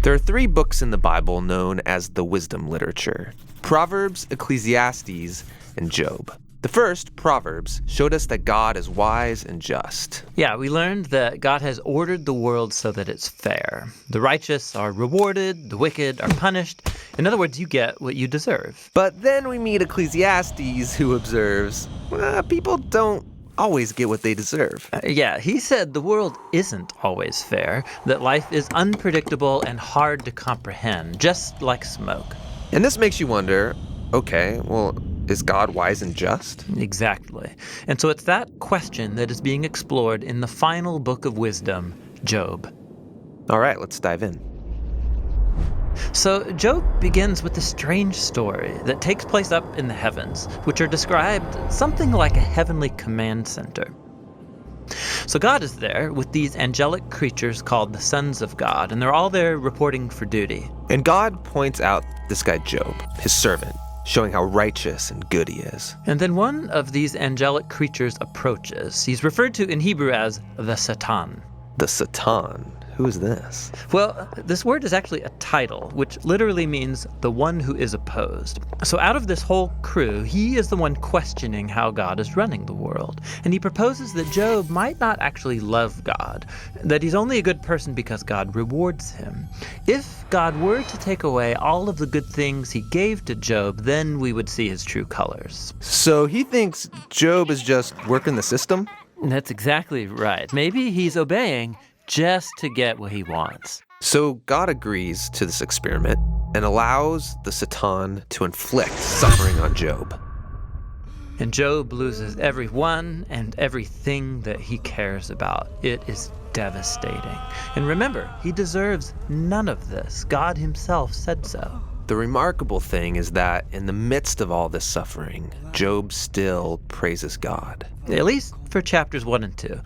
There are 3 books in the Bible known as the wisdom literature: Proverbs, Ecclesiastes, and Job. The first, Proverbs, showed us that God is wise and just. Yeah, we learned that God has ordered the world so that it's fair. The righteous are rewarded, the wicked are punished. In other words, you get what you deserve. But then we meet Ecclesiastes, who observes, people don't always get what they deserve. He said the world isn't always fair, that life is unpredictable and hard to comprehend, just like smoke. And this makes you wonder, okay, well, is God wise and just? Exactly. And so it's that question that is being explored in the final book of wisdom, Job. All right, let's dive in. So Job begins with a strange story that takes place up in the heavens, which are described something like a heavenly command center. So God is there with these angelic creatures called the sons of God, and they're all there reporting for duty. And God points out this guy Job, his servant, showing how righteous and good he is. And then one of these angelic creatures approaches. He's referred to in Hebrew as the Satan. The Satan. Who is this? Well, this word is actually a title, which literally means the one who is opposed. So out of this whole crew, he is the one questioning how God is running the world. And he proposes that Job might not actually love God, that he's only a good person because God rewards him. If God were to take away all of the good things he gave to Job, then we would see his true colors. So he thinks Job is just working the system? That's exactly right. Maybe he's obeying just to get what he wants. So God agrees to this experiment and allows the Satan to inflict suffering on Job. And Job loses everyone and everything that he cares about. It is devastating. And remember, he deserves none of this. God himself said so. The remarkable thing is that in the midst of all this suffering, Job still praises God. At least for chapters 1 and 2.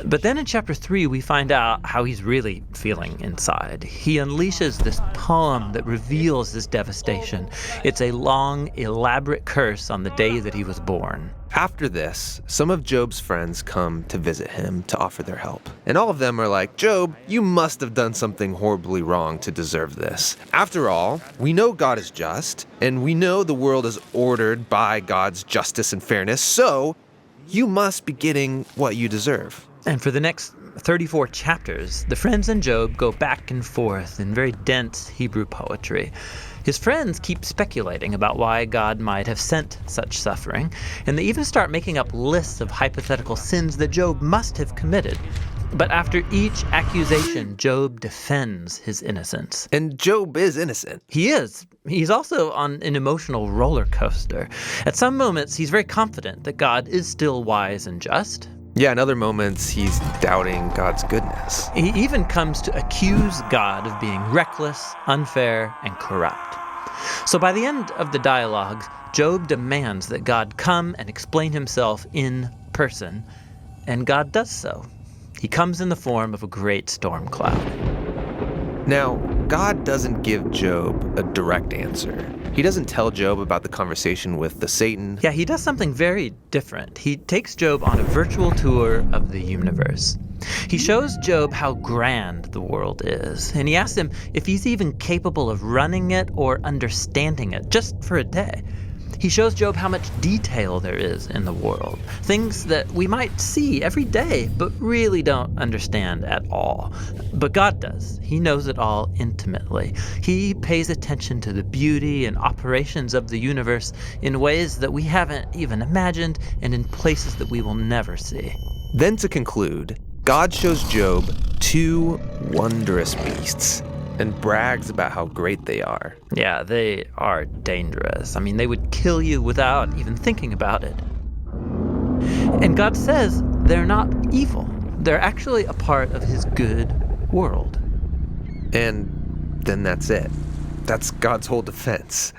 But then in chapter 3, we find out how he's really feeling inside. He unleashes this poem that reveals this devastation. It's a long, elaborate curse on the day that he was born. After this, some of Job's friends come to visit him to offer their help. And all of them are like, Job, you must have done something horribly wrong to deserve this. After all, we know God is just, and we know the world is ordered by God's justice and fairness, so you must be getting what you deserve. And for the next 34 chapters, the friends and Job go back and forth in very dense Hebrew poetry. His friends keep speculating about why God might have sent such suffering, and they even start making up lists of hypothetical sins that Job must have committed. But after each accusation, Job defends his innocence. And Job is innocent. He is. He's also on an emotional roller coaster. At some moments, he's very confident that God is still wise and just. Yeah, in other moments, he's doubting God's goodness. He even comes to accuse God of being reckless, unfair, and corrupt. So by the end of the dialogue, Job demands that God come and explain himself in person, and God does so. He comes in the form of a great storm cloud. Now, God doesn't give Job a direct answer. He doesn't tell Job about the conversation with the Satan. Yeah, he does something very different. He takes Job on a virtual tour of the universe. He shows Job how grand the world is, and he asks him if he's even capable of running it or understanding it, just for a day. He shows Job how much detail there is in the world, things that we might see every day, but really don't understand at all. But God does. He knows it all intimately. He pays attention to the beauty and operations of the universe in ways that we haven't even imagined and in places that we will never see. Then to conclude, God shows Job 2 wondrous beasts and brags about how great they are. Yeah, they are dangerous. I mean, they would kill you without even thinking about it. And God says they're not evil. They're actually a part of his good world. And then that's it. That's God's whole defense.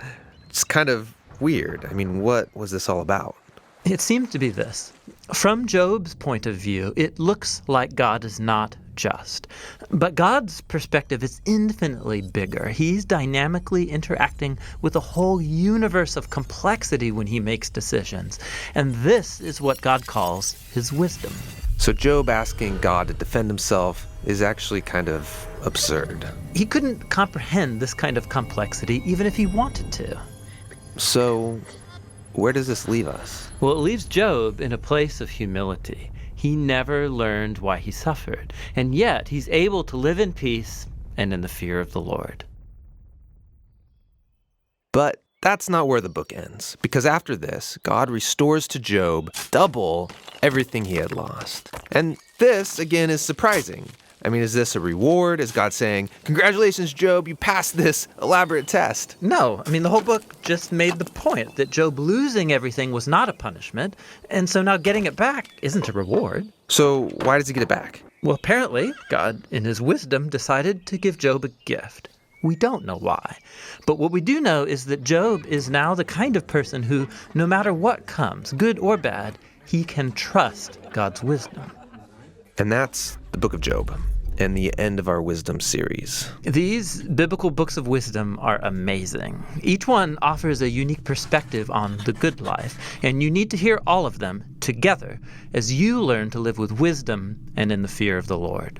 It's kind of weird. I mean, what was this all about? It seems to be this. From Job's point of view, it looks like God is not just. But God's perspective is infinitely bigger. He's dynamically interacting with a whole universe of complexity when he makes decisions. And this is what God calls his wisdom. So Job asking God to defend himself is actually kind of absurd. He couldn't comprehend this kind of complexity even if he wanted to. So where does this leave us? Well, it leaves Job in a place of humility. He never learned why he suffered, and yet he's able to live in peace and in the fear of the Lord. But that's not where the book ends, because after this, God restores to Job double everything he had lost. And this, again, is surprising. I mean, is this a reward? Is God saying, "Congratulations, Job, you passed this elaborate test"? No, I mean, the whole book just made the point that Job losing everything was not a punishment, and so now getting it back isn't a reward. So why does he get it back? Well, apparently, God, in his wisdom, decided to give Job a gift. We don't know why. But what we do know is that Job is now the kind of person who, no matter what comes, good or bad, he can trust God's wisdom. And that's the book of Job and the end of our wisdom series. These biblical books of wisdom are amazing. Each one offers a unique perspective on the good life, and you need to hear all of them together as you learn to live with wisdom and in the fear of the Lord.